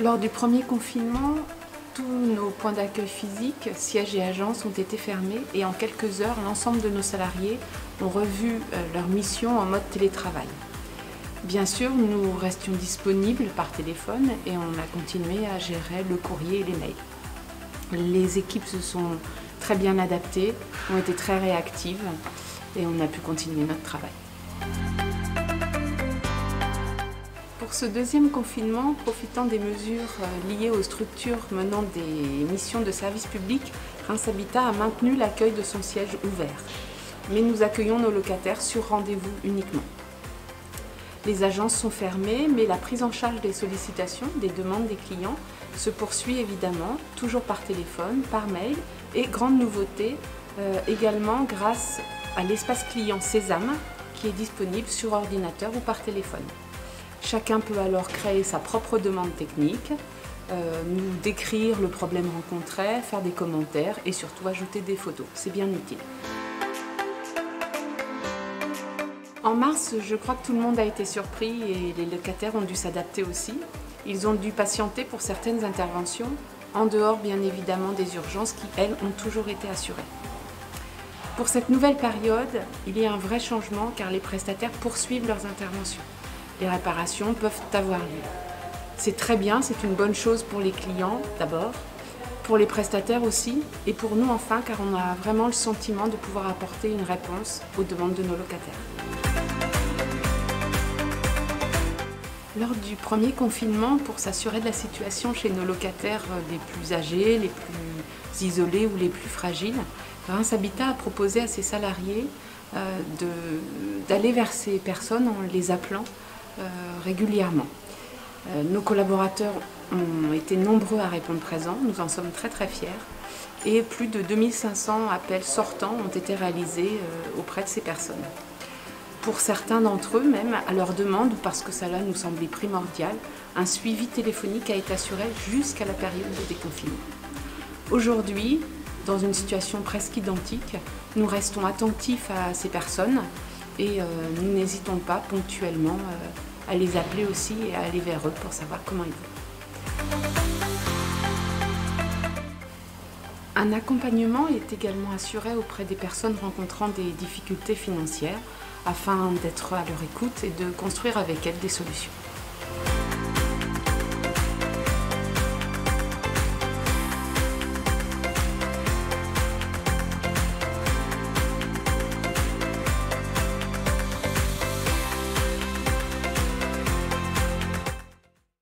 Lors du premier confinement, tous nos points d'accueil physiques, sièges et agences ont été fermés et en quelques heures, l'ensemble de nos salariés ont revu leur mission en mode télétravail. Bien sûr, nous restions disponibles par téléphone et on a continué à gérer le courrier et les mails. Les équipes se sont très bien adaptées, ont été très réactives et on a pu continuer notre travail. Pour ce deuxième confinement, profitant des mesures liées aux structures menant des missions de service public, Reims Habitat a maintenu l'accueil de son siège ouvert. Mais nous accueillons nos locataires sur rendez-vous uniquement. Les agences sont fermées, mais la prise en charge des sollicitations, des demandes des clients se poursuit évidemment, toujours par téléphone, par mail et grande nouveauté également grâce à l'espace client Sésame qui est disponible sur ordinateur ou par téléphone. Chacun peut alors créer sa propre demande technique, nous décrire le problème rencontré, faire des commentaires et surtout ajouter des photos. C'est bien utile. En mars, je crois que tout le monde a été surpris et les locataires ont dû s'adapter aussi. Ils ont dû patienter pour certaines interventions, en dehors bien évidemment des urgences qui, elles, ont toujours été assurées. Pour cette nouvelle période, il y a un vrai changement car les prestataires poursuivent leurs interventions. Les réparations peuvent avoir lieu. C'est très bien, c'est une bonne chose pour les clients d'abord, pour les prestataires aussi et pour nous enfin car on a vraiment le sentiment de pouvoir apporter une réponse aux demandes de nos locataires. Lors du premier confinement, pour s'assurer de la situation chez nos locataires les plus âgés, les plus isolés ou les plus fragiles, Reims Habitat a proposé à ses salariés d'aller vers ces personnes en les appelant régulièrement. Nos collaborateurs ont été nombreux à répondre présents, nous en sommes très très fiers et plus de 2500 appels sortants ont été réalisés auprès de ces personnes. Pour certains d'entre eux même, à leur demande, ou parce que cela nous semblait primordial, un suivi téléphonique a été assuré jusqu'à la période de déconfinement. Aujourd'hui, dans une situation presque identique, nous restons attentifs à ces personnes et nous n'hésitons pas ponctuellement à les appeler aussi et à aller vers eux pour savoir comment ils vont. Un accompagnement est également assuré auprès des personnes rencontrant des difficultés financières afin d'être à leur écoute et de construire avec elles des solutions.